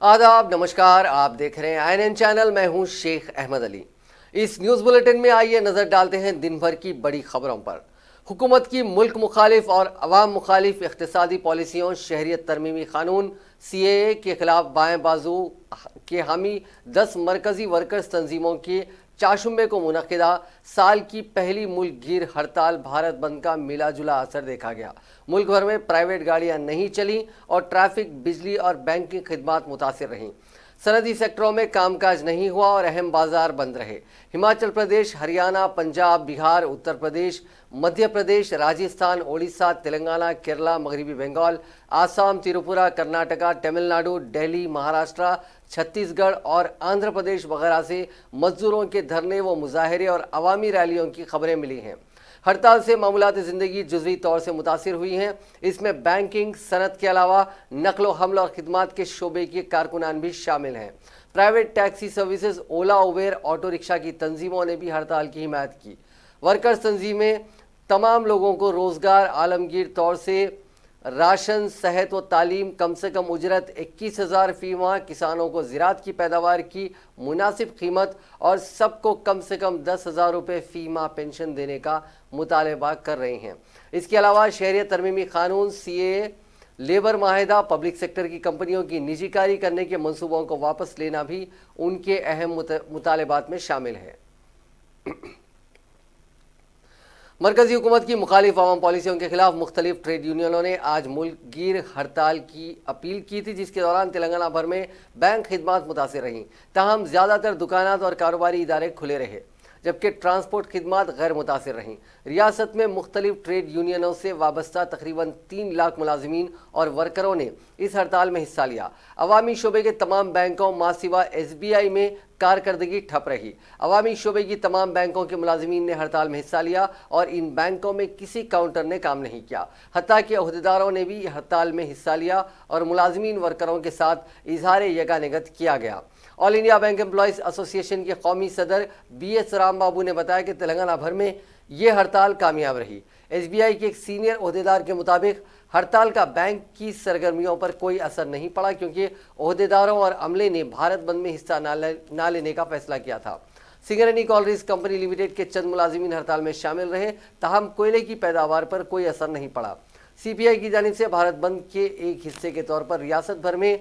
आदाब, नमस्कार। आप देख रहे हैं INN चैनल। मैं हूं शेख अहमद अली। इस न्यूज़ बुलेटिन में आइए नज़र डालते हैं दिन भर की बड़ी खबरों पर। हुकूमत की मुल्क मुखालिफ और अवाम मुखालिफ इख्तिसादी पॉलिसियों, शहरियत तरमीमी कानून CAA के खिलाफ बाएं बाजू के हामी 10 मरकजी वर्कर्स तंजीमों के चाशुम्बे को मुनक़िदा साल की पहली मुल्क गिर हड़ताल भारत बंद का मिला जुला असर देखा गया। मुल्क भर में प्राइवेट गाड़ियां नहीं चलीं और ट्रैफिक, बिजली और बैंकिंग खिदमात मुतासिर रहीं। सनदी सेक्टरों में कामकाज नहीं हुआ और अहम बाजार बंद रहे। हिमाचल प्रदेश, हरियाणा, पंजाब, बिहार, उत्तर प्रदेश, मध्य प्रदेश, राजस्थान, ओडिशा, तेलंगाना, केरला, मगरबी बंगाल, आसाम, त्रिपुरा, कर्नाटका, तमिलनाडु, दिल्ली, महाराष्ट्र, छत्तीसगढ़ और आंध्र प्रदेश वगैरह से मजदूरों के धरने व मुजाहरे और अवामी रैलियों की खबरें मिली हैं। हड़ताल से मामूलात ज़िंदगी जुज़वी तौर से मुतासिर हुई हैं। इसमें बैंकिंग, सनत के अलावा नकलो हमल और खिदमात के शोबे के कारकुनान भी शामिल हैं। प्राइवेट टैक्सी सर्विसेज, ओला, उबेर, ऑटो रिक्शा की तंजीमों ने भी हड़ताल की हिमायत की। वर्कर्स तंजीमें तमाम लोगों को रोज़गार, आलमगीर तौर से राशन, सेहत व तालीम, कम से कम उजरत 21,000 फी माह, किसानों को ज़राअत की पैदावार की मुनासिब कीमत और सबको कम से कम 10,000 रुपये फ़ी माह पेंशन देने का मुतालबा कर रहे हैं। इसके अलावा शहरियत तरमीमी कानून CAA, लेबर माहिदा, पब्लिक सेक्टर की कंपनियों की निजीकारी करने के मंसूबों को वापस लेना भी उनके अहम मुतालबात में शामिल है। मरकजी हुकूमत की मुखालिफ अवाम पॉलिसियों के खिलाफ मुख्तलिफ ट्रेड यूनियनों ने आज मुल्क गिर हड़ताल की अपील की थी, जिसके दौरान तेलंगाना भर में बैंक खिदमात मुतासिर रहीं। ताहम ज़्यादातर दुकानात और कारोबारी इदारे खुले रहे, जबकि ट्रांसपोर्ट खिदमात गैर मुतासिर रहीं। रियासत में मुख्तलिफ ट्रेड यूनियनों से वाबस्ता तकरीबन 3 लाख मुलाजमीन और वर्करों ने इस हड़ताल में हिस्सा लिया। अवामी शोबे के तमाम बैंकों मासिवा SBI में कारकर्दगी ठप रही। अवामी शोबे की तमाम बैंकों के मुलाजमीन ने हड़ताल में हिस्सा लिया और इन बैंकों में किसी काउंटर ने काम नहीं किया। हत्ता कि अहदेदारों ने भी हड़ताल में हिस्सा लिया और मुलाजमीन वर्करों के साथ इजहार यगानिगत किया गया। All India bank employees association के कौमी सदर BS राम बाबू ने बताया कि तेलंगाना भर में ये हड़ताल कामयाब रही। SBI के एक सीनियर ओहदेदार के मुताबिक हड़ताल का बैंक की सरगर्मियों पर कोई असर नहीं पड़ा, क्योंकि ओहदेदारों और अमले ने भारत बंद में हिस्सा ना लेने का फैसला किया था। सिंगरेनी कॉलरीज कंपनी लिमिटेड के चंद मुलाजिमीन हड़ताल में शामिल रहे, ताहम कोयले की पैदावार पर कोई असर नहीं पड़ा। CPI की जानिब से भारत बंद के एक हिस्से के तौर पर रियासत भर में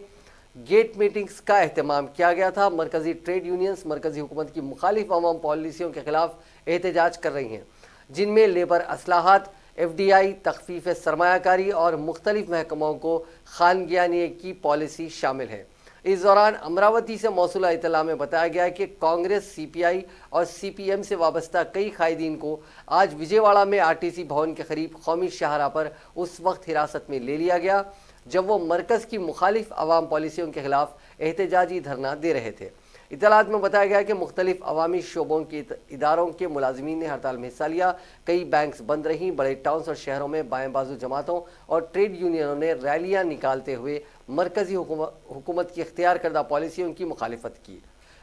गेट मीटिंग्स का एहतमाम किया गया था। मरकजी ट्रेड यूनियंस मरकजी हुकूमत की मुखालिफ अवाम पॉलिसियों के खिलाफ एहतजाज कर रही हैं, जिनमें लेबर असलाहत, FDI, तखफीफ सरमायाकारी और मुख्तलिफ महकमों को खानगियानी की पॉलिसी शामिल है। इस दौरान अमरावती से मौसूला इतला में बताया गया कि कांग्रेस, CPI और CPM से वाबस्ता कई कायदीन को आज विजयवाड़ा में RTC भवन के करीब कौमी शाहरा पर उस वक्त हिरासत में ले लिया गया जब वो मरकज़ की मुखालिफ अवाम पॉलिसियों के खिलाफ एहतजाजी धरना दे रहे थे। इतलात में बताया गया कि मुख्तलिफ अवामी शोबों के इदारों के मुलाजमीन ने हड़ताल में हिस्सा लिया। कई बैंक्स बंद रहीं। बड़े टाउन्स और शहरों में बाएं बाजू जमातों और ट्रेड यूनियनों ने रैलियां निकालते हुए मरकजी हुकूमत की इख्तियार करदा पॉलिसियों की मुखालिफत की।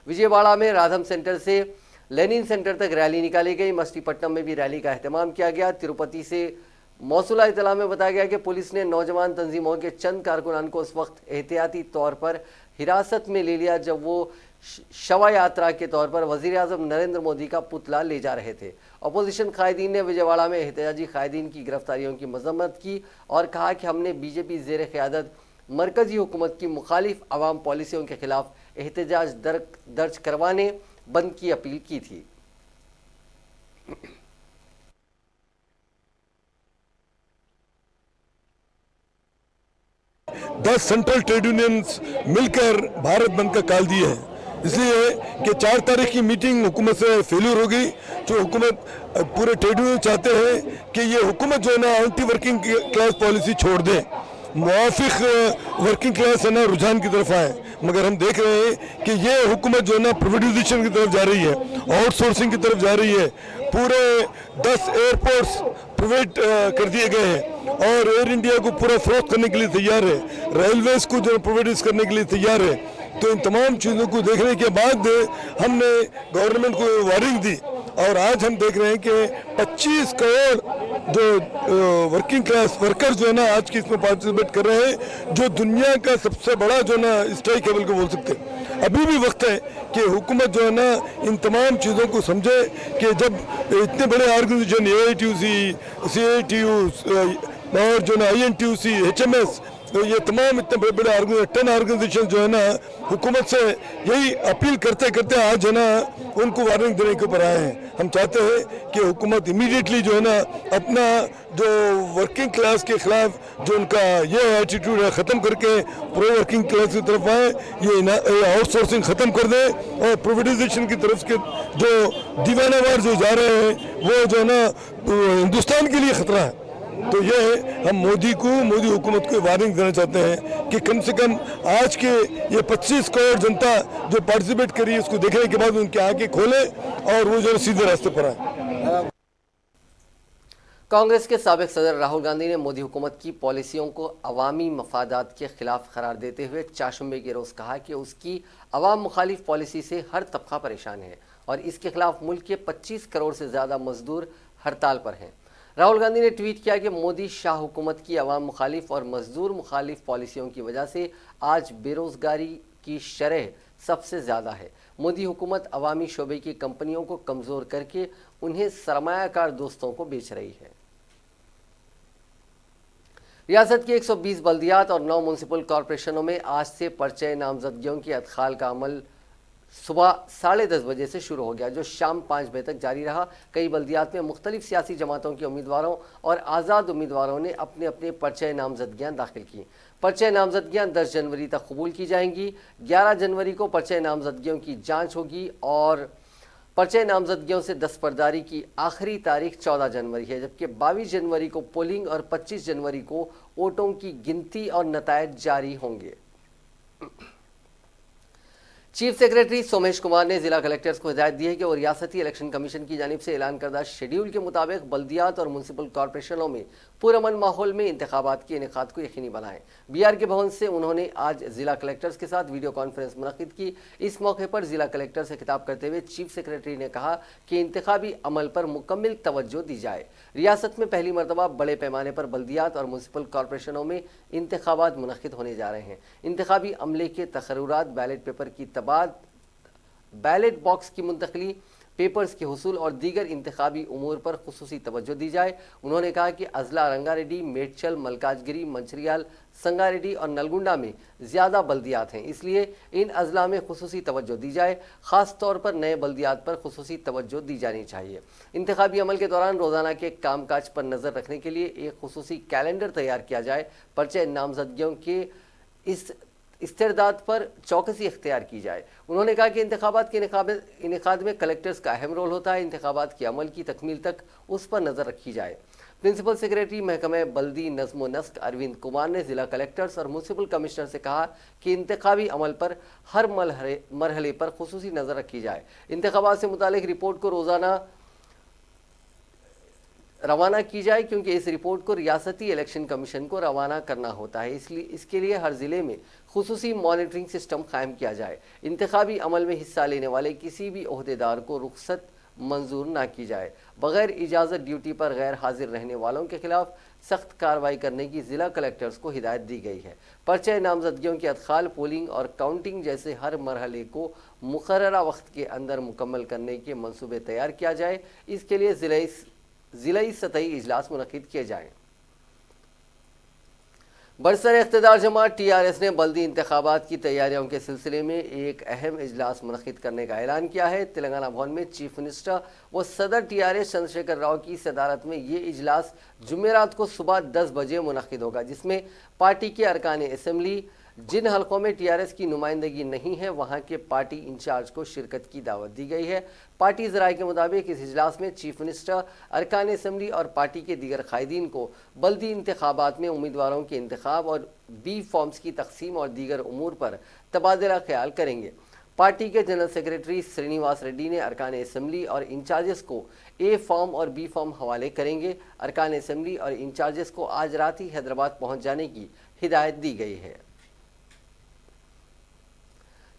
विजयवाड़ा में राधम सेंटर से लेनिन सेंटर तक रैली निकाली गई। मछलीपट्टनम में भी रैली का अहतमाम किया गया। तिरुपति से मौसूला इतला में बताया गया कि पुलिस ने नौजवान तंजीमों के चंद कारकुनान को उस वक्त एहतियाती तौर पर हिरासत में ले लिया जब वो शवा यात्रा के तौर पर वज़ीर-ए-आज़म नरेंद्र मोदी का पुतला ले जा रहे थे। अपोजिशन कायदीन ने विजयवाड़ा में एहतजाजी कायदीन की गिरफ्तारियों की मजम्मत की और कहा कि हमने BJP ज़ेर क़यादत मरकजी हुकूमत की मुखालिफ अवाम पॉलिसियों के खिलाफ एहतजाज दर्ज करवाने बंद की अपील की थी। 10 सेंट्रल ट्रेड यूनियंस मिलकर भारत बंद का काल दिए हैं, इसलिए कि 4 तारीख की मीटिंग हुकूमत से फेल्यूर हो गई। जो हुकूमत पूरे ट्रेड यूनियन चाहते हैं कि ये हुकूमत जो है ना एंटी वर्किंग क्लास पॉलिसी छोड़ दें, मुआफिक वर्किंग क्लास है ना रुझान की तरफ आए, मगर हम देख रहे हैं कि ये हुकूमत जो है ना प्राइवेटाइजेशन की तरफ जा रही है, आउटसोर्सिंग की तरफ जा रही है। पूरे 10 एयरपोर्ट्स प्राइवेट कर दिए गए हैं और एयर इंडिया को पूरा फरोख्त करने के लिए तैयार है, रेलवेज को जो प्राइवेटाइज करने के लिए तैयार है। तो इन तमाम चीज़ों को देखने के बाद हमने गवर्नमेंट को वार्निंग दी और आज हम देख रहे हैं कि 25 करोड़ जो वर्किंग क्लास वर्कर जो है ना आज की इसमें पार्टिसिपेट कर रहे हैं, जो दुनिया का सबसे बड़ा जो है ना स्ट्राइक लेवल को बोल सकते हैं। अभी भी वक्त है कि हुकूमत जो है ना इन तमाम चीज़ों को समझे कि जब इतने बड़े ऑर्गेनाइजेशन AITUC, CITU और जो ना INTUC, HMS, तो ये तमाम इतने बड़े बड़े 10 ऑर्गेनाइजेशन जो है ना हुकूमत से यही अपील करते करते आज है ना उनको वार्निंग देने के ऊपर आए हैं। हम चाहते हैं कि हुकूमत इमीडिएटली जो है ना अपना जो वर्किंग क्लास के खिलाफ जो उनका ये एटीट्यूड है ख़त्म करके प्रो वर्किंग क्लास की तरफ आए, ये आउटसोर्सिंग ख़त्म कर दे और प्रोविटाइजेशन की तरफ के जो दीवानावार जो जा रहे हैं वो जो है ना हिंदुस्तान के लिए ख़तरा है। तो ये हम मोदी हुकूमत को वार्निंग देना चाहते हैं कि कम से कम आज के ये 25 करोड़ जनता जो पार्टिसिपेट करी उसको देखने के बाद उनकी आंखें खोले और वो जो सीधे रास्ते पर आए। कांग्रेस के साबिक सदर राहुल गांधी ने मोदी हुकूमत की पॉलिसियों को अवामी मफादात के खिलाफ करार देते हुए चाशुम्बे के रोज़ कहा कि उसकी अवाम मुखालिफ पॉलिसी से हर तबका परेशान है और इसके खिलाफ मुल्क के 25 करोड़ से ज़्यादा मजदूर हड़ताल पर हैं। राहुल गांधी ने ट्वीट किया कि मोदी शाह हुकूमत की अवाम मुखालिफ और मजदूर मुखालिफ पॉलिसियों की वजह से आज बेरोज़गारी की शरह सबसे ज़्यादा है। मोदी हुकूमत अवामी शोबे की कंपनियों को कमज़ोर करके उन्हें सरमायाकार दोस्तों को बेच रही है। रियासत की 120 बल्दियात और 9 म्यूनसिपल कॉरपोरेशनों में आज से पर्चे नामजदगियों की अदखाल का अमल सुबह 10:30 बजे से शुरू हो गया, जो शाम 5 बजे तक जारी रहा। कई बल्दियात में मुख्तलिफ सियासी जमातों के उम्मीदवारों और आज़ाद उम्मीदवारों ने अपने अपने पर्चे नामजदगियाँ दाखिल की। पर्चे नामजदगियाँ 10 जनवरी तक कबूल की जाएंगी। 11 जनवरी को पर्चे नामजदगियों की जाँच होगी और पर्चे नामजदगियों से दस्तबरदारी की आखिरी तारीख 14 जनवरी है, जबकि 22 जनवरी को पोलिंग और 25 जनवरी को वोटों की गिनती और नतायज जारी होंगे। चीफ सेक्रेटरी सोमेश कुमार ने जिला कलेक्टर्स को हिदायत दी है कि वो रियासती इलेक्शन कमीशन की जानिब से ऐलान करदा शेड्यूल के मुताबिक बल्दियात और म्यूनसिपल कॉरपोरेशनों में पुरअमन माहौल में इंतखाबात के इनेकाद को यकीनी बनाएं। BRK भवन से उन्होंने आज जिला कलेक्टर्स के साथ वीडियो कॉन्फ्रेंस मुनक्किद की। इस मौके पर जिला कलेक्टर से खिताब करते हुए चीफ सेक्रेटरी ने कहा कि इंतखाबी अमल पर मुकम्मल तवज्जो दी जाए। रियासत में पहली मरतबा बड़े पैमाने पर बल्दियात और म्यूनसिपल कॉरपोरेशनों में इंतखाबात मुनक्किद होने जा रहे हैं। इंतखाबी अमले के तखर्रुरात, बैलेट पेपर की तबाद, बैलेट बॉक्स की मुंतकली, पेपर्स के हुसूल और दीगर इंतखाबी उमूर पर खुसूसी तवज्जो दी जाए। उन्होंने कहा कि अजला रंगारेड्डी, मेडचल, मलकाजगिरी, मंचरियाल, संगारेड्डी और नलगुंडा में ज़्यादा बल्दियात हैं, इसलिए इन अजला में खुसूसी तवज्जो दी जाए। ख़ास तौर पर नए बल्दियात पर खुसूसी तवज्जो दी जानी चाहिए। इंतखाबी अमल के दौरान रोज़ाना के कामकाज पर नज़र रखने के लिए एक खुसूसी कैलेंडर तैयार किया जाए। पर्चे नामजदगियों के इस इस्तेदाद पर चौकसी इख्तियार की जाए। उन्होंने कहा कि इंतखाबात के इनेकाद में कलेक्टर्स का अहम रोल होता है। इंतखाबात के अमल की तकमील तक उस पर नज़र रखी जाए। प्रिंसिपल सेक्रेटरी महकमे बल्दी नज़्म व नस्क अरविंद कुमार ने ज़िला कलेक्टर्स और म्यूनसिपल कमिश्नर से कहा कि इंतखाबी अमल पर हर मरहले पर खुसूसी नज़र रखी जाए। इंतखाबात से मुतालिक रिपोर्ट को रोज़ाना रवाना की जाए, क्योंकि इस रिपोर्ट को रियासती इलेक्शन कमीशन को रवाना करना होता है। इसलिए इसके लिए हर ज़िले में खुसूसी मॉनिटरिंग सिस्टम कायम किया जाए। इंतखाबी अमल में हिस्सा लेने वाले किसी भी ओहदेदार को रुख्सत मंजूर ना की जाए। बगैर इजाज़त ड्यूटी पर गैर हाजिर रहने वालों के खिलाफ सख्त कार्रवाई करने की ज़िला कलेक्टर्स को हिदायत दी गई है। पर्चे नामजदगियों की अदखाल, पोलिंग और काउंटिंग जैसे हर मरहले को मुकर्ररा वक्त के अंदर मुकम्मल करने के मंसूबे तैयार किया जाए। इसके लिए ज़िलाई सतही इजलास मुनक्किद किए जाएँ। बरसर इख्तिदार जमात TRS ने बल्दी इंतखाबात की तैयारियों के सिलसिले में एक अहम इजलास मुनक्किद करने का ऐलान किया है। तेलंगाना भवन में चीफ मिनिस्टर व सदर TRS चंद्रशेखर राव की सदारत में ये इजलास जुमेरात को सुबह 10 बजे मुनक्किद होगा, जिसमें पार्टी के अरकान असम्बली, जिन हलकों में TRS की नुमाइंदगी नहीं है वहाँ के पार्टी इंचार्ज को शिरकत की दावत दी गई है। पार्टी ज़राए के मुताबिक इस इजलास में चीफ मिनिस्टर, अरकान असम्बली और पार्टी के दीगर कायदीन को बल्दी इंतखाबात में उम्मीदवारों के इंतखाब और B फॉर्म्स की तकसीम और दीगर उमूर पर तबादला ख्याल करेंगे। पार्टी के जनरल सेक्रेटरी श्रीनिवास रेड्डी ने अरकान असम्बली और इंचार्जेस को A फॉर्म और B फॉर्म हवाले करेंगे। अरकान असम्बली और इंचार्जेस को आज रात ही हैदराबाद पहुँच जाने की हिदायत दी गई है।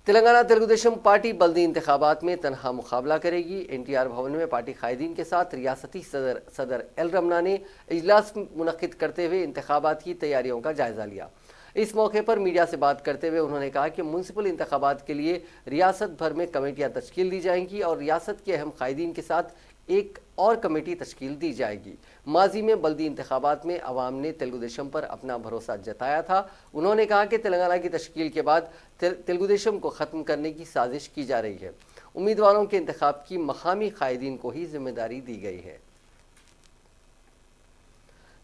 तेलंगाना तेलुगुदेशम पार्टी बल्दी इंतखाबात में तनहा मुकाबला करेगी। एनटीआर भवन में पार्टी कायदीन के साथ रियासती सदर एल रमना ने इजलास मुनक्किद करते हुए इंतखाबात की तैयारियों का जायजा लिया। इस मौके पर मीडिया से बात करते हुए उन्होंने कहा कि म्युनिसिपल इंतखाबात के लिए रियासत भर में कमेटियां तश्कील दी जाएंगी और रियासत के अहम कायदीन के साथ एक और कमेटी तश्कील दी जाएगी। माजी में बल्दी इंतखाबात में अवाम ने तेलुगुदेशम पर अपना भरोसा जताया था। उन्होंने कहा कि तेलंगाना की तश्कील के बाद तेलुगुदेशम को ख़त्म करने की साजिश की जा रही है। उम्मीदवारों के इंतखाब की मकामी कायदीन को ही जिम्मेदारी दी गई है।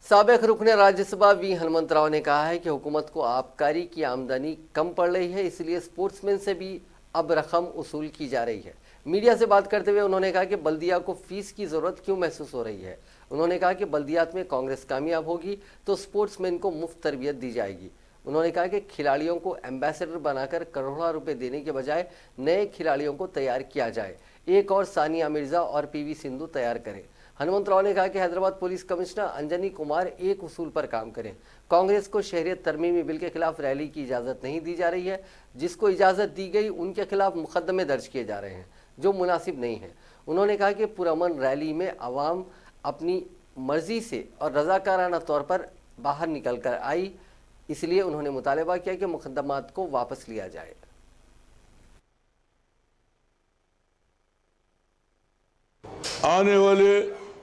साबिक रुकने राज्यसभा वी हनुमंतराव ने कहा है कि हुकूमत को आबकारी की आमदनी कम पड़ रही है, इसलिए स्पोर्ट्समैन से भी अब रकम वसूल की जा रही है। मीडिया से बात करते हुए उन्होंने कहा कि बल्दिया को फीस की ज़रूरत क्यों महसूस हो रही है। उन्होंने कहा कि बल्दियात में कांग्रेस कामयाब होगी तो स्पोर्ट्समैन को मुफ्त तरबियत दी जाएगी। उन्होंने कहा कि खिलाड़ियों को एम्बेसडर बनाकर करोड़ों रुपए देने के बजाय नए खिलाड़ियों को तैयार किया जाए, एक और सानिया मिर्जा और पीवी सिंधु तैयार करें। हनुमंतराव ने कहा कि हैदराबाद पुलिस कमिश्नर अंजनी कुमार एक उसूल पर काम करें। कांग्रेस को शहरियत तरमीमी बिल के खिलाफ रैली की इजाज़त नहीं दी जा रही है। जिसको इजाज़त दी गई उनके खिलाफ मुकदमे दर्ज किए जा रहे हैं जो मुनासिब नहीं है। उन्होंने कहा कि पुरअमन रैली में आवाम अपनी मर्जी से और रजाकाराना तौर पर बाहर निकल कर आई, इसलिए उन्होंने मुतालबा किया कि मुकदमात को वापस लिया जाए। आने वाले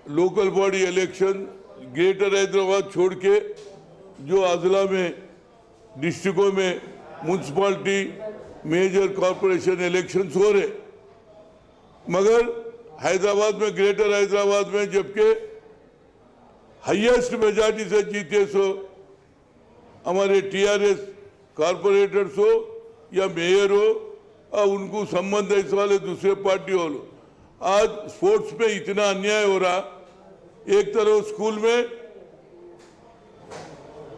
local body election greater Hyderabad छोड़ के जो अजला में डिस्ट्रिक्टों में म्यूनसिपालिटी मेजर कॉरपोरेशन इलेक्शंस हो रहे, मगर हैदराबाद में ग्रेटर हैदराबाद में जबकि हाईएस्ट मेजॉरिटी से जीते सो हमारे टीआरएस कॉरपोरेटर्स हो या मेयर हो और उनको संबंध इस वाले दूसरे पार्टी हो लो। आज स्पोर्ट्स में इतना अन्याय हो रहा, एक तरफ स्कूल में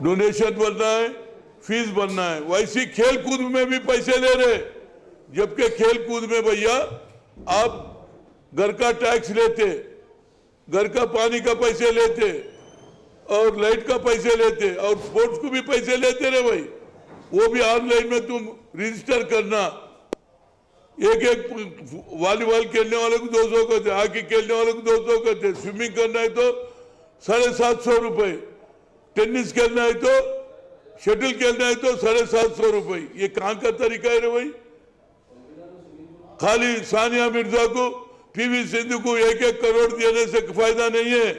डोनेशन बनना है, फीस बनना है, वैसी खेल कूद में भी पैसे ले रहे, जबकि खेल कूद में भैया आप घर का टैक्स लेते, घर का पानी का पैसे लेते और लाइट का पैसे लेते और स्पोर्ट्स को भी पैसे लेते रहे भाई। वो भी ऑनलाइन में तुम रजिस्टर करना, एक वॉलीबॉल खेलने वाले को 200 करते, हॉकी खेलने वाले को 200 करते, स्विमिंग करना है तो 750 रुपए, टेनिस खेलना है तो शटल खेलना है तो 750 रुपए। ये कहाँ का तरीका है रे भाई। खाली सानिया मिर्जा को पीवी सिंधु को 1-1 करोड़ देने से फायदा नहीं है।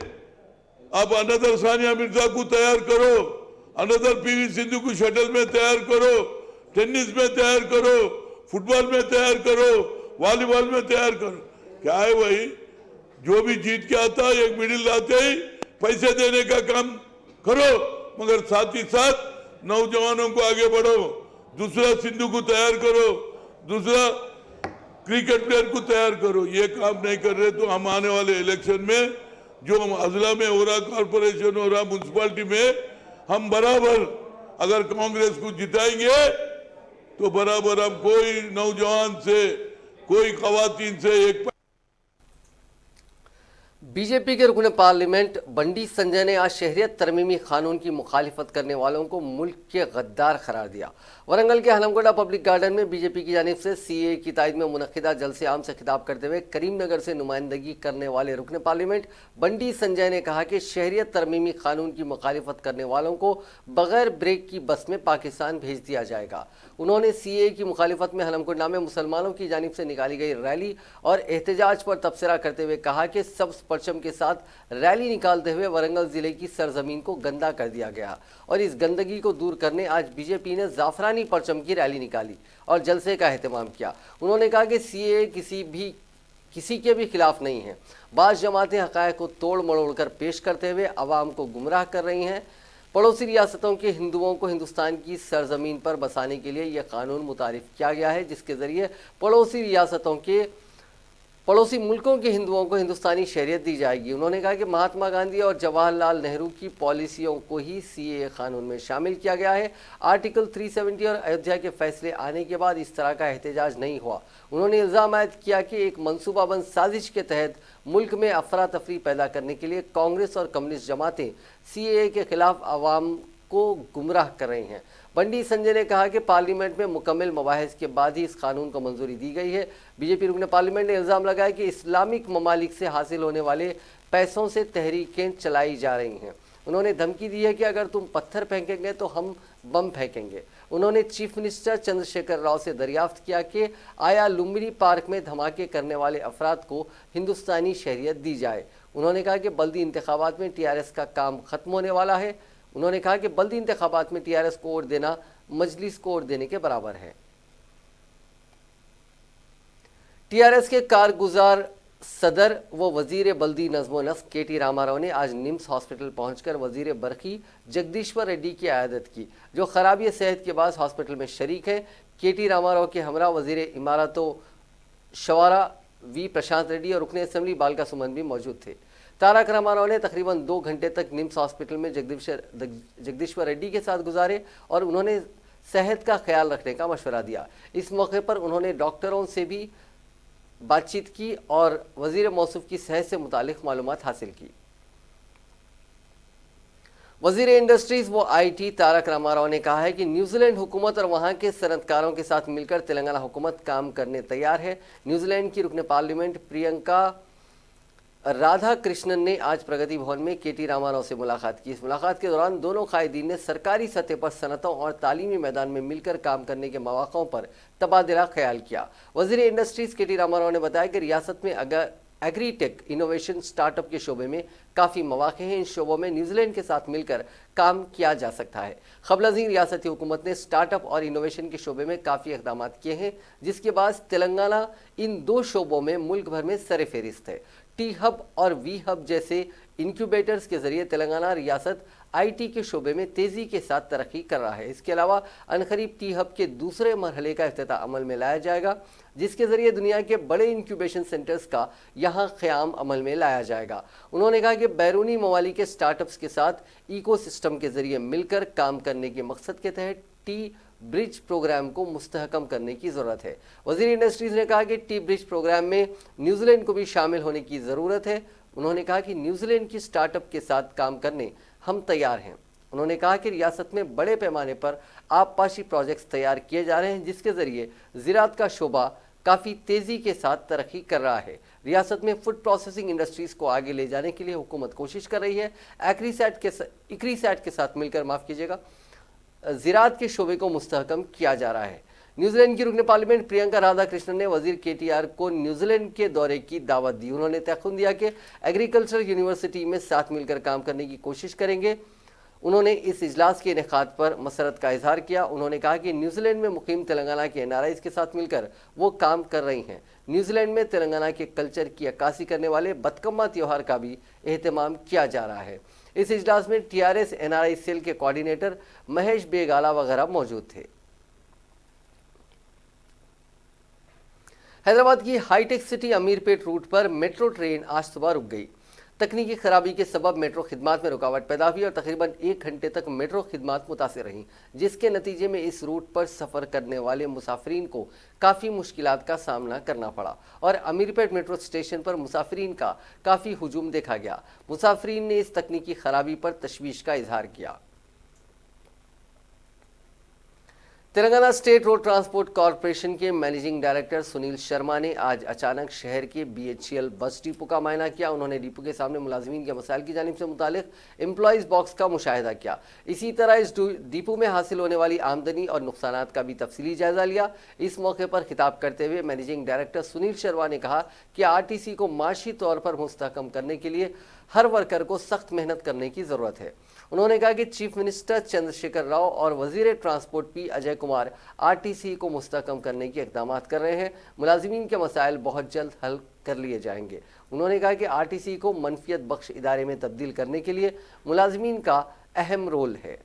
आप अनदर सानिया मिर्जा को तैयार करो, अनदर पीवी सिंधु को शटल में तैयार करो, टेनिस में तैयार करो, फुटबॉल में तैयार करो, वॉलीबॉल में तैयार करो। क्या है भाई, जो भी जीत के आता है एक मिडिल लाते ही पैसे देने का काम करो, मगर साथ ही साथ नौजवानों को आगे बढ़ो। दूसरा सिंधु को तैयार करो, दूसरा क्रिकेट प्लेयर को तैयार करो। ये काम नहीं कर रहे तो हम आने वाले इलेक्शन में जो अजला में हो रहा, कॉर्पोरेशन हो रहा, म्यूनसिपालिटी में हम बराबर अगर कांग्रेस को जिताएंगे तो बराबर हम कोई नौजवान से कोई खवातीन से एक। बीजेपी के रुकन पार्लियामेंट बंडी संजय ने आज शहरियत तरमीमी कानून की मुखालिफत करने वालों को मुल्क के गद्दार करार दिया। वरंगल के हलमगोड़ा पब्लिक गार्डन में बीजेपी की जानिब से सीए की तायद में मुनक्किदा जलसे आम से खिताब करते हुए करीमनगर से नुमाइंदगी करने वाले रुकन पार्लियामेंट बंडी संजय ने कहा कि शहरियत तरमीमी कानून की मुखालिफत करने वालों को बगैर ब्रेक की बस में पाकिस्तान भेज दिया जाएगा। उन्होंने सीए की मुखालिफत में हलमगोड़ा में मुसलमानों की जानिब से निकाली गई रैली और एहतजाज पर तबसरा करते हुए कहा कि सब परचम के साथ रैली निकालते हुए वरंगल जिले की सरजमीन को गंदा कर दिया गया और इस गंदगी को दूर करने आज बीजेपी ने जाफरानी परचम की रैली निकाली और जलसे का एहतमाम किया। उन्होंने कहा कि सीए किसी के भी खिलाफ नहीं है। बाज़ जमातें हक़ाइक़ को तोड़ मरोड़ कर पेश करते हुए अवाम को गुमराह कर रही हैं। पड़ोसी रियासतों के हिंदुओं को हिंदुस्तान की सरजमीन पर बसाने के लिए यह कानून मुतारिफ किया गया है, जिसके ज़रिए पड़ोसी मुल्कों के हिंदुओं को हिंदुस्तानी शहरियत दी जाएगी। उन्होंने कहा कि महात्मा गांधी और जवाहरलाल नेहरू की पॉलिसियों को ही सीए कानून में शामिल किया गया है। आर्टिकल 370 और अयोध्या के फैसले आने के बाद इस तरह का एहतजाज नहीं हुआ। उन्होंने इल्ज़ाम आयद किया कि एक मनसूबाबंद साजिश के तहत मुल्क में अफरा तफरी पैदा करने के लिए कांग्रेस और कम्युनिस्ट जमातें सीए के खिलाफ आवाम को गुमराह कर रही हैं। बंडी संजय ने कहा कि पार्लियामेंट में मुकम्मल मबाहिस के बाद ही इस कानून को मंजूरी दी गई है। बीजेपी रुकन पार्लियामेंट ने इल्ज़ाम लगाया कि इस्लामिक ममालिक से हासिल होने वाले पैसों से तहरीकें चलाई जा रही हैं। उन्होंने धमकी दी है कि अगर तुम पत्थर फेंकेंगे तो हम बम फेंकेंगे। उन्होंने चीफ मिनिस्टर चंद्रशेखर राव से दरियाफ्त किया कि आया लुम्बिनी पार्क में धमाके करने वाले अफराद को हिंदुस्तानी शहरियत दी जाए। उन्होंने कहा कि बल्दी इंतखाबात में टीआरएस का काम खत्म होने वाला है। उन्होंने कहा कि बल्दी इंतखाबात में टीआरएस को वोट देना मजलिस को वोट देने के बराबर है। टीआरएस के कारगुजार सदर व वजीर बल्दी नज़्म नस्क केटी रामाराव ने आज निम्स हॉस्पिटल पहुंचकर वजीर बरकी जगदीश्वर रेड्डी की आयादत की, जो खराबी सेहत के बाद हॉस्पिटल में शरीक है। केटी रामाराव के हमरा वजीर इमारतों शवारा वी प्रशांत रेड्डी और रुकने असेंबली बालका सुमन भी मौजूद थे। तारक रामाराव ने तकरीबन 2 घंटे तक निम्स हॉस्पिटल में जगदीश्वर रेड्डी के साथ गुजारे और उन्होंने सेहत का ख्याल रखने का मशवरा दिया। इस मौके पर उन्होंने डॉक्टरों से भी बातचीत की और वजीर मौसूफ की सेहत से मुतालिक मालूमात हासिल की। वजीर इंडस्ट्रीज व आईटी तारक रामाराव ने कहा है कि न्यूजीलैंड हुकूमत और वहां के सनतकारों के साथ मिलकर तेलंगाना हुकूमत काम करने तैयार है। न्यूजीलैंड की रुकने पार्लियामेंट प्रियंका राधा कृष्णन ने आज प्रगति भवन में केटी रामाराव से मुलाकात की। इस मुलाकात के दौरान दोनों कायदीन ने सरकारी सतह पर सनतों और तालीमी मैदान में मिलकर काम करने के मौक़ों पर तबादला ख्याल किया। वज़ीर इंडस्ट्रीज़ केटी रामाराव ने बताया कि रियासत में अगर एग्रीटेक इनोवेशन स्टार्टअप के शोबे में काफ़ी मौक़े हैं। इन शोबों में न्यूजीलैंड के साथ मिलकर काम किया जा सकता है। क़ब्ल रियासती हुकूमत ने स्टार्टअप और इनोवेशन के शोबे में काफ़ी इक़दाम किए हैं, जिसके बाद तेलंगाना इन 2 शोबों में मुल्क भर में सर-ए-फ़हरिस्त है। टी हब और वी हब जैसे इंक्यूबेटर्स के जरिए तेलंगाना रियासत आईटी के शोबे में तेज़ी के साथ तरक्की कर रहा है। इसके अलावा अनकरीब टी हब के दूसरे मरहले का इफ्तिताह अमल में लाया जाएगा, जिसके ज़रिए दुनिया के बड़े इंक्यूबेशन सेंटर्स का यहाँ क़याम अमल में लाया जाएगा। उन्होंने कहा कि बैरूनी ममालिक के स्टार्टअप्स के साथ इकोसिस्टम के ज़रिए मिलकर काम करने के मकसद के तहत टी ब्रिज प्रोग्राम को मुस्तहकम करने की ज़रूरत है। वज़ीर इंडस्ट्रीज़ ने कहा कि टी ब्रिज प्रोग्राम में न्यूजीलैंड को भी शामिल होने की ज़रूरत है। उन्होंने कहा कि न्यूजीलैंड की स्टार्टअप के साथ काम करने हम तैयार हैं। उन्होंने कहा कि रियासत में बड़े पैमाने पर आबपाशी प्रोजेक्ट्स तैयार किए जा रहे हैं, जिसके ज़रिए ज़राअत का शोबा काफ़ी तेज़ी के साथ तरक्की कर रहा है। रियासत में फूड प्रोसेसिंग इंडस्ट्रीज़ को आगे ले जाने के लिए हुकूमत कोशिश कर रही है। इक्रीसैट के साथ मिलकर ज़राअत के शोबे को मुस्तहकम किया जा रहा है। न्यूजीलैंड की रुकन पार्लियामेंट प्रियंका राधा कृष्णन ने वजीर केटीआर को न्यूजीलैंड के दौरे की दावत दी। उन्होंने तयक़ुन दिया कि एग्रीकल्चर यूनिवर्सिटी में साथ मिलकर काम करने की कोशिश करेंगे। उन्होंने इस इजलास के इनेकाद पर मसरत का इजहार किया। उन्होंने कहा कि न्यूजीलैंड में मुकीम तेलंगाना के NRIs के साथ मिलकर वो काम कर रही हैं। न्यूजीलैंड में तेलंगाना के कल्चर की अक्कासी करने वाले बतकम्मा त्यौहार का भी एहतमाम किया जा रहा है। इस इजलास में TRS NRI सेल के कोऑर्डिनेटर महेश बेगाला वगैरह मौजूद थे। हैदराबाद की हाईटेक सिटी अमीरपेट रूट पर मेट्रो ट्रेन आज सुबह रुक गई। तकनीकी खराबी के सबब मेट्रो खिदमात में रुकावट पैदा हुई और तकरीबन 1 घंटे तक मेट्रो खिदमात मुतासिर रहीं, जिसके नतीजे में इस रूट पर सफ़र करने वाले मुसाफिरीन को काफ़ी मुश्किलात का सामना करना पड़ा और अमीरपेट मेट्रो स्टेशन पर मुसाफिरीन का काफ़ी हुजूम देखा गया। मुसाफिरीन ने इस तकनीकी खराबी पर तशवीश का इजहार किया। Telangana state road transport corporation के मैनेजिंग डायरेक्टर सुनील शर्मा ने आज अचानक शहर के BHEL बस डिपो का मायना किया। उन्होंने डिपो के सामने मुलाजिमीन के मसाइल की जानिब से मुतालिक एम्प्लॉयज़ बॉक्स का मुशाहिदा किया। इसी तरह इस डिपो में हासिल होने वाली आमदनी और नुकसानात का भी तफसीली जायजा लिया। इस मौके पर खिताब करते हुए मैनेजिंग डायरेक्टर सुनील शर्मा ने कहा कि RTC को माशी तौर पर मुस्तहकम करने के लिए हर वर्कर को सख्त मेहनत करने की ज़रूरत है। उन्होंने कहा कि चीफ मिनिस्टर चंद्रशेखर राव और वजीर transport P Ajay Kumar RTC को मुस्तहकम करने के इक़दाम कर रहे हैं। मुलाजिमीन के मसाइल बहुत जल्द हल कर लिए जाएंगे। उन्होंने कहा कि RTC को मनफियत बख्श इदारे में तब्दील करने के लिए मुलाजिमीन का अहम रोल है।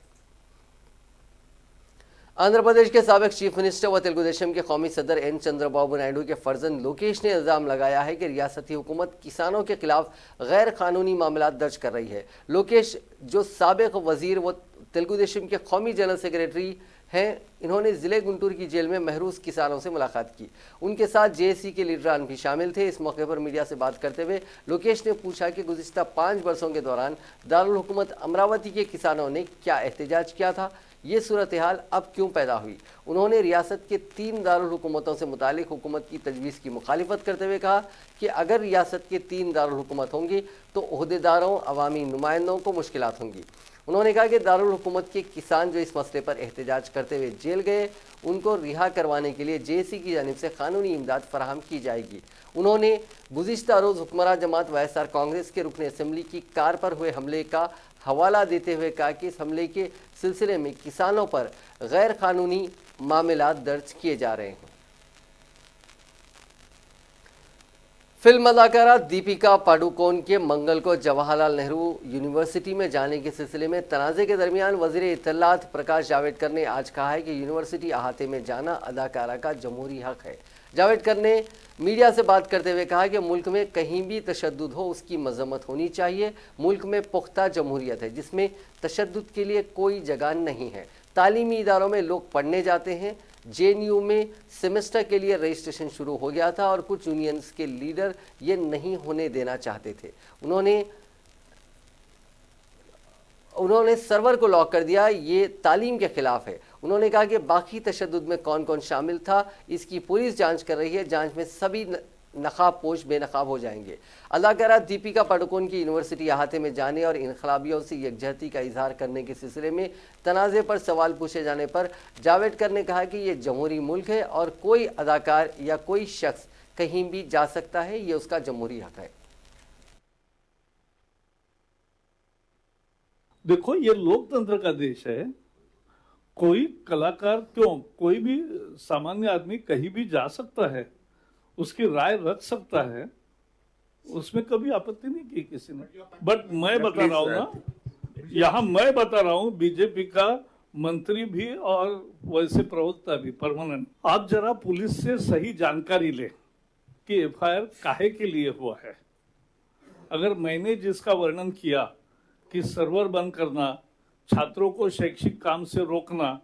आंध्र प्रदेश के साबिक चीफ मिनिस्टर व तेलुगु देशम के कौमी सदर N चंद्रबाबू नायडू के फर्जंद लोकेश ने इल्ज़ाम लगाया है कि रियासती हुकूमत किसानों के खिलाफ गैर कानूनी मामला दर्ज कर रही है। लोकेश, जो साबिक वजीर व तेलुगु देशम के कौमी जनरल सेक्रेटरी हैं, इन्होंने जिले गुंटूर की जेल में महरूस किसानों से मुलाकात की। उनके साथ जेएसी के लीडरान भी शामिल थे। इस मौके पर मीडिया से बात करते हुए लोकेश ने पूछा कि गुज़िश्ता 5 वर्षों के दौरान दारुल हुकूमत अमरावती के किसानों ने क्या एहतजाज किया था, ये सूरत हाल अब क्यों पैदा हुई। उन्होंने रियासत के 3 दारुल हुकूमतों से मुतालिक हुकूमत की तजवीज़ की मुखालिफत करते हुए कहा कि अगर रियासत के 3 दारुल हुकूमत होंगी तो ओहदेदारों, अवामी नुमाइंदों को मुश्किलात होंगी। उन्होंने कहा कि दारुल हुकूमत के किसान जो इस मसले पर एहतजाज करते हुए जेल गए, उनको रिहा करवाने के लिए जेएसी की जानिब से कानूनी इमदाद फराहम की जाएगी। उन्होंने गुज़िश्ता रोज़ हुक्मरान जमात वाईएसआर कांग्रेस के रुकन असम्बली की कार पर हुए हमले का हवाला देते हुए कहा कि इस हमले के सिलसिले में किसानों पर गैर कानूनी मामलात दर्ज किए जा रहे हैं। फिल्म अदाकारा दीपिका पाडुकोण के मंगल को जवाहरलाल नेहरू यूनिवर्सिटी में जाने के सिलसिले में तनाज़े के दरमियान वज़ीर इत्तलात प्रकाश जावड़ेकर ने आज कहा है कि यूनिवर्सिटी अहाते में जाना अदाकारा का जमहूरी हक है। जावड़ेकर ने मीडिया से बात करते हुए कहा कि मुल्क में कहीं भी तशद्दुद हो उसकी मजम्मत होनी चाहिए। मुल्क में पुख्ता जमहूरियत है जिसमें तशद्दुद के लिए कोई जगह नहीं है। तालीमी इदारों में लोग पढ़ने जाते हैं। जेएनयू में सेमेस्टर के लिए रजिस्ट्रेशन शुरू हो गया था और कुछ यूनियंस के लीडर ये नहीं होने देना चाहते थे। उन्होंने सर्वर को लॉक कर दिया, ये तालीम के खिलाफ है। उन्होंने कहा कि बाकी तशद्दुद में कौन कौन शामिल था इसकी पुलिस जांच कर रही है, जांच में सभी नकाब पोश बेनकाब हो जाएंगे। अदाकारा दीपिका पाडुकोण की यूनिवर्सिटी अहाते में जाने और इनकलाबियों से यकजहती का इजहार करने के सिलसिले में तनाज़े पर सवाल पूछे जाने पर जावड़ेकर ने कहा कि ये जमहूरी मुल्क है और कोई अदाकार या कोई शख्स कहीं भी जा सकता है, ये उसका जमहूरी हक है। देखो, ये लोकतंत्र का देश है। कोई कलाकार क्यों, कोई भी सामान्य आदमी कहीं भी जा सकता है, उसकी राय रख सकता है, उसमें कभी आपत्ति नहीं की किसी ने। बट मैं बता रहा हूं ना, यहाँ मैं बता रहा हूं बीजेपी का मंत्री भी और वैसे प्रवक्ता भी परमानेंट, आप जरा पुलिस से सही जानकारी ले कि एफआईआर काहे के लिए हुआ है। अगर मैंने जिसका वर्णन किया कि सर्वर बंद करना, छात्रों को शैक्षिक काम से रोकना,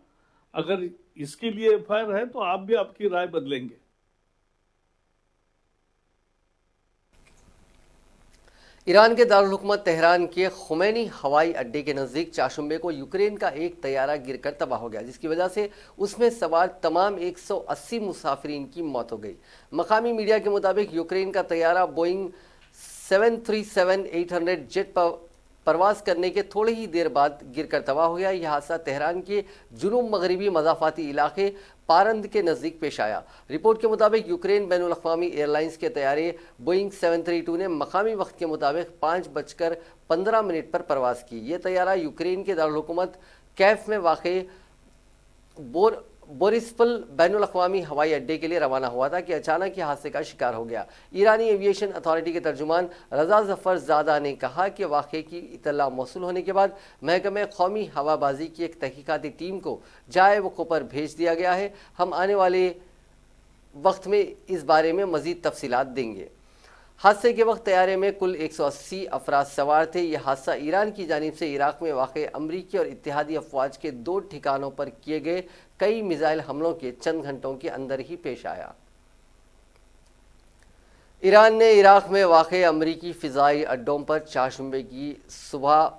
अगर इसके लिए एफआईआर है तो आप भी आपकी राय बदलेंगे। ईरान के दारुल हुकूमत तेहरान के खुमैनी हवाई अड्डे के नज़दीक चाशुंबे को यूक्रेन का एक तैयारा गिरकर तबाह हो गया, जिसकी वजह से उसमें सवार तमाम 180 मुसाफिरीन की मौत हो गई। मकामी मीडिया के मुताबिक यूक्रेन का तैयारा बोइंग 737-800 जेट परवाज करने के थोड़ी ही देर बाद गिरकर तबाह हो गया। यह हादसा तेहरान के जुनूब मगरबी मज़ाफ़ाती इलाके पारंद के नज़दीक पेश आया। रिपोर्ट के मुताबिक यूक्रेन बैनुल अक़वामी एयरलाइंस के तैयारे बोइंग 732 ने मकामी वक्त के मुताबिक 5:15 पर परवाज़ की। यह तैयारा यूक्रेन के दारुल हुकूमत कैफ में वाक़ बोरिस्पल बैनुल अक़वामी हवाई अड्डे के लिए रवाना हुआ था कि अचानक यह हादसे का शिकार हो गया। ईरानी एविएशन अथॉरिटी के तर्जुमान रजा जफ़र ज़ादा ने कहा कि वाक़े की इत्तला मौसूल होने के बाद महकमे कौमी हवाबाजी की एक तहकीकाती टीम को जाए वक़ूअ पर भेज दिया गया है। हम आने वाले वक्त में इस बारे में मज़ीद तफसीलात देंगे। हादसे के वक्त तैयारे में कुल 180 अफराद सवार थे। यह हादसा ईरान की जानिब से इराक में वाक़ अमरीकी और इत्तेहादी अफवाज के 2 ठिकानों पर किए गए कई मिसाइल हमलों के चंद घंटों के अंदर ही पेश आया। ईरान ने इराक में वाक़ अमरीकी फ़िज़ाई अड्डों पर चारशंबे की सुबह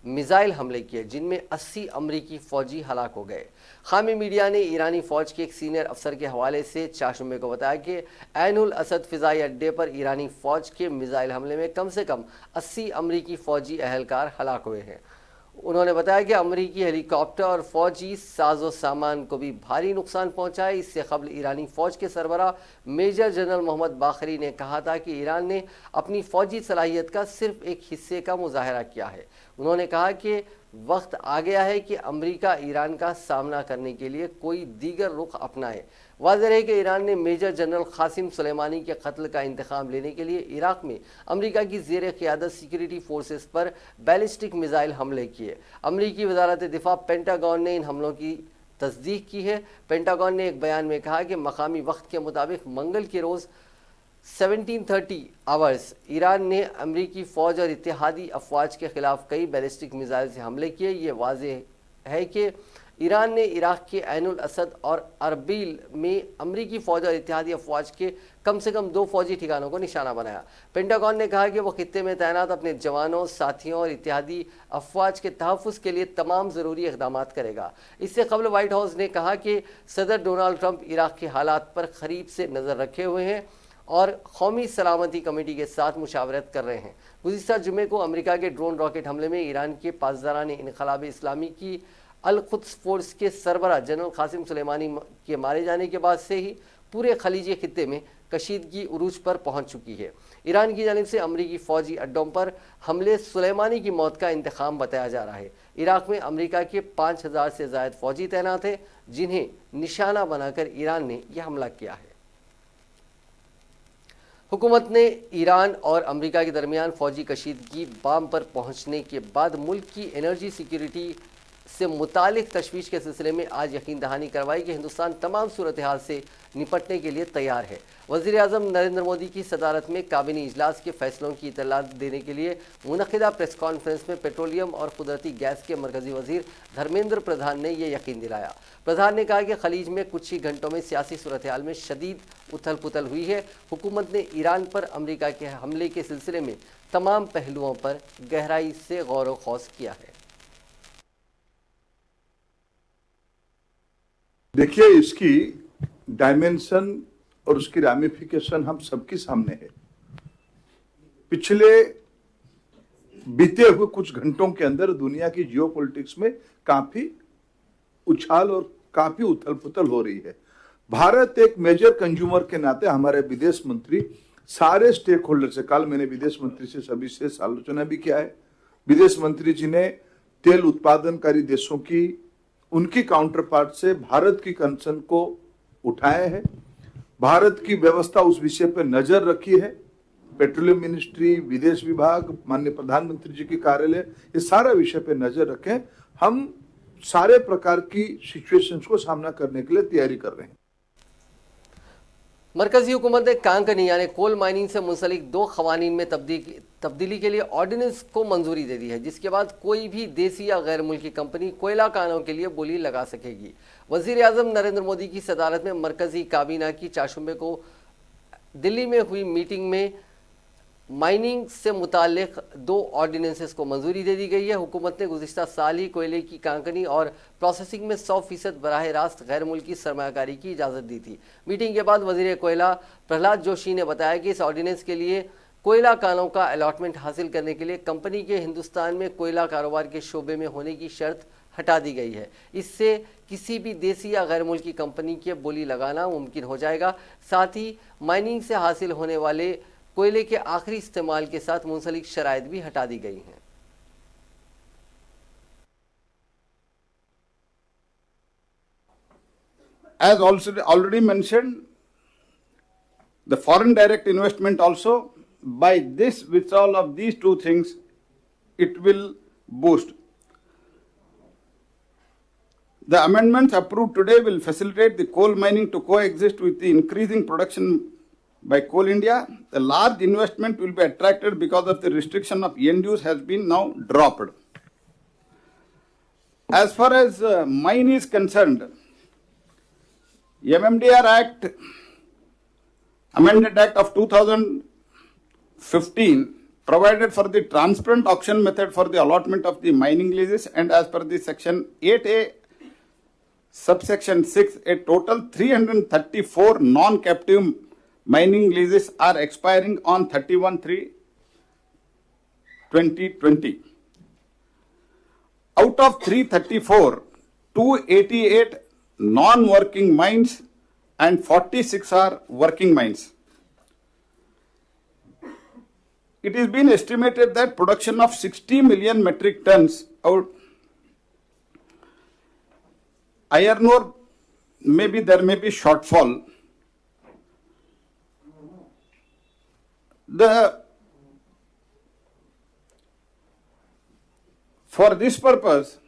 मिसाइल हमले किए, जिनमें 80 अमरीकी फ़ौजी हलाक हो गए। खामी मीडिया ने ईरानी फ़ौज के एक सीनियर अफसर के हवाले से चारशंबे को बताया कि ऐनुल असद फ़िज़ाई अड्डे पर ईरानी फ़ौज के मिसाइल हमले में कम से कम 80 अमरीकी फ़ौजी अहलकार हलाक हुए हैं। उन्होंने बताया कि अमरीकी हेलीकॉप्टर और फ़ौजी साजो सामान को भी भारी नुकसान पहुंचा है। इससे कबल ईरानी फ़ौज के सरबराह मेजर जनरल मोहम्मद बाखरी ने कहा था कि ईरान ने अपनी फ़ौजी सलाहियत का सिर्फ एक हिस्से का मुजाहरा किया है। उन्होंने कहा कि वक्त आ गया है कि अमेरिका ईरान का सामना करने के लिए कोई दीगर रुख अपनाए। वाज़ेह है कि ईरान ने मेजर जनरल कासिम सुलेमानी के कत्ल का इंतकाम लेने के लिए इराक में अमेरिका की ज़ेर क़ियादत सिक्योरिटी फोर्सेस पर बैलिस्टिक मिसाइल हमले किए। अमेरिकी वज़ारत दिफा पेंटागन ने इन हमलों की तस्दीक की है। पेंटागन ने एक बयान में कहा कि मकामी वक्त के मुताबिक मंगल के रोज़ 1730 आवर्स ईरान ने अमेरिकी फ़ौज और इत्तेहादी अफवाज के ख़िलाफ़ कई बैलिस्टिक मिसाइल से हमले किए। ये वाज़ेह है कि ईरान ने इराक के ऐनुल असद और अरबिल में अमरीकी फौज और इत्तेहादी अफवाज के कम से कम 2 फौजी ठिकानों को निशाना बनाया। पेंटागन ने कहा कि वो खित्ते में तैनात अपने जवानों, साथियों और इत्तेहादी अफवाज के तहफ़्फ़ुज़ के लिए तमाम ज़रूरी इक़दाम करेगा। इससे कबल व्हाइट हाउस ने कहा कि सदर डोनाल्ड ट्रंप इराक के हालात पर करीब से नज़र रखे हुए हैं और कौमी सलामती कमेटी के साथ मुशावरत कर रहे हैं। गुज़िश्ता जुमे को अमेरिका के ड्रोन रॉकेट हमले में ईरान के पासदारान इनक़लाब इस्लामी की अल-कुद्स फोर्स के सरबराह जनरल कासिम सुलेमानी के मारे जाने के बाद से ही पूरे खलीजी खित्ते में कशीदगी उरूज पर पहुंच चुकी है। ईरान की जानिब से अमरीकी फ़ौजी अड्डों पर हमले सुलेमानी की मौत का इंतखाम बताया जा रहा है। इराक में अमरीका के 5000 से ज़ायद फ़ौजी तैनात हैं, जिन्हें निशाना बनाकर ईरान ने यह हमला किया है। हुकूमत ने ईरान और अमेरिका के दरमियान फ़ौजी कशीदगी बाम पर पहुंचने के बाद मुल्क की एनर्जी सिक्योरिटी से मुतालिक तशवीश के सिलसिले में आज यकीन दहानी करवाई कि हिंदुस्तान तमाम सूरत हाल से निपटने के लिए तैयार है। वज़ीर आज़म नरेंद्र मोदी की सदारत में काबीनी इजलास के फैसलों की इत्तला देने के लिए मुनक़िदा प्रेस कॉन्फ्रेंस में पेट्रोलियम और कुदरती गैस के मरकज़ी वज़ीर धर्मेंद्र प्रधान ने यह यकीन दिलाया। प्रधान ने कहा कि खलीज में कुछ ही घंटों में सियासी सूरत हाल में शदीद उथल पुथल हुई है। हुकूमत ने ईरान पर अमेरिका के हमले के सिलसिले में तमाम पहलुओं पर गहराई से गौर व खौज किया है। देखिए, इसकी डायमेंशन और उसकी रामिफिकेशन हम सबके सामने है। पिछले बीते हुए कुछ घंटों के अंदर दुनिया की जियोपॉलिटिक्स में काफी उछाल और काफी उथल पुथल हो रही है। भारत एक मेजर कंज्यूमर के नाते हमारे विदेश मंत्री सारे स्टेक होल्डर से, कल मैंने विदेश मंत्री से सभी से आलोचना भी किया है। विदेश मंत्री जी ने तेल उत्पादनकारी देशों की उनकी काउंटर पार्ट से भारत की कंसर्न को उठाया है। भारत की व्यवस्था उस विषय पर नजर रखी है। पेट्रोलियम मिनिस्ट्री, विदेश विभाग, माननीय प्रधानमंत्री जी की कार्यालय, ये सारा विषय पे नजर रखें। हम सारे प्रकार की सिचुएशंस को सामना करने के लिए तैयारी कर रहे हैं। मरकजी हुकूमत ने कांकनी यानी कोल माइनिंग से मुंसलिक 2 क़वानीन में तब्दीली के लिए ऑर्डिनेंस को मंजूरी दे दी है, जिसके बाद कोई भी देसी या गैर मुल्की कंपनी कोयला कानों के लिए बोली लगा सकेगी। वज़ीर आज़म नरेंद्र मोदी की सदारत में मरकजी काबीना की चारशंबे को दिल्ली में हुई मीटिंग में माइनिंग से मुताल्लिक 2 ऑर्डिनेंसेस को मंजूरी दे दी गई है। हुकूमत ने गुज़िश्ता साल ही कोयले की कांकनी और प्रोसेसिंग में 100% बराह रास्त गैर मुल्की सरमायाकारी की इजाज़त दी थी। मीटिंग के बाद वज़ीर कोयला प्रहलाद जोशी ने बताया कि इस ऑर्डिनेंस के लिए कोयला कानों का अलॉटमेंट हासिल करने के लिए कंपनी के हिंदुस्तान में कोयला कारोबार के शोबे में होने की शर्त हटा दी गई है। इससे किसी भी देसी या गैर मुल्की कंपनी के बोली लगाना मुमकिन हो जाएगा। साथ ही माइनिंग से हासिल होने वाले कोयले के आखिरी इस्तेमाल के साथ मुंसलिक शराइत भी हटा दी गई हैं। As also already mentioned, the foreign direct investment also, by this withdrawal of these 2 things, it will boost. The amendments approved today will facilitate the coal mining to coexist with the increasing production by Coal India. The large investment will be attracted because of the restriction of end use has been now dropped. As far as mine is concerned, MMDR Act, Amended Act of 2015 provided for the transparent auction method for the allotment of the mining leases, and as per the section 8A subsection 6, a total 334 non-captive mining leases are expiring on 31/3/2020. Out of 334, 288 non-working mines and 46 are working mines. It has been estimated that production of 60 million metric tons out iron ore, maybe there may be shortfall. For this purpose,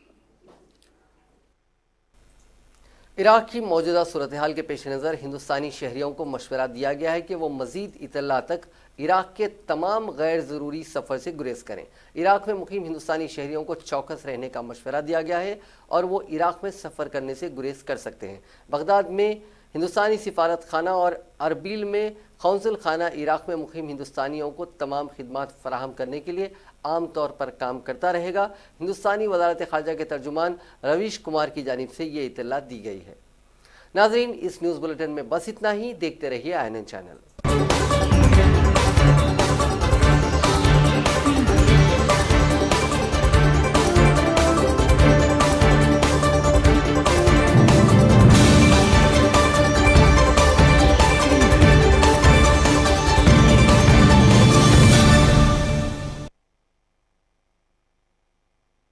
Iraq की मौजूदा सूरत हाल के पेश नज़र हिंदुस्तानी शहरियों को मशवरा दिया गया है कि वो मज़ीद इतला तक इराक के तमाम गैर ज़रूरी सफ़र से गुरेज करें। इराक में मुकीम हिंदुस्तानी शहरियों को चौकस रहने का मशवरा दिया गया है और वो इराक में सफ़र करने से गुरेज कर सकते हैं। बगदाद में हिंदुस्तानी सिफारत खाना और अरबिल में कौंसल खाना इराक में मुकीम हिंदुस्तानियों को तमाम खिदमात फराहम करने के लिए आम तौर पर काम करता रहेगा। हिंदुस्तानी वज़ारत ख़ारजा के तर्जुमान रवीश कुमार की जानिब से ये इत्तला दी गई है। नाज़रीन, इस न्यूज़ बुलेटिन में बस इतना ही। देखते रहिए INN चैनल।